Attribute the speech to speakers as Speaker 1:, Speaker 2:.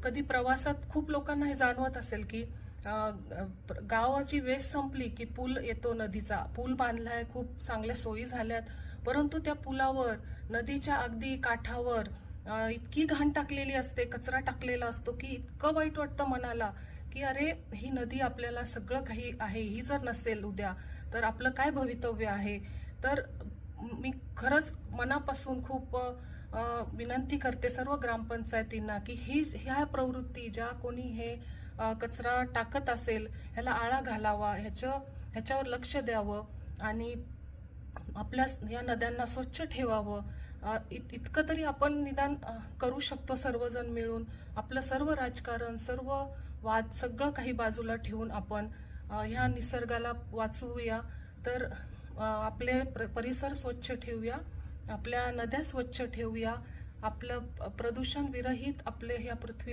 Speaker 1: कधी प्रवासात खूप लोकांना हे जाणवत असेल की गावाची वेस संपली की पूल येतो नदीचा, पूल बांधलाय, खूप चांगल्या सोयी झाल्यात, परंतु त्या पुलावर नदीच्या अगदी काठावर इतकी घाण टाकलेली असते, कचरा टाकलेला असतो की इतकं वाईट वाटतं मनाला की अरे ही नदी आपल्याला सगळं काही आहे, ही जर नसेल उद्या तर आपलं काय भवितव्य आहे. तर मी खरंच मनापासून खूप विनंती करते सर्व ग्रामपंचायतींना की ह्या प्रवृत्ती ज्या कोणी हे कचरा टाकत असेल ह्याला आळा घालावा, ह्याच्यावर लक्ष द्यावं आणि आपल्या या नद्यांना स्वच्छ ठेवावं. इतकं तरी आपण निदान करू शकतो सर्वजण मिळून. आपलं सर्व राजकारण, सर्व वाद सगळं काही बाजूला ठेवून आपण ह्या निसर्गाला वाचवूया. तर आपले परिसर स्वच्छ ठेवूया, आपल्या नद्या स्वच्छ ठेवूया, आपलं प्रदूषण विरहित आपले ह्या पृथ्वी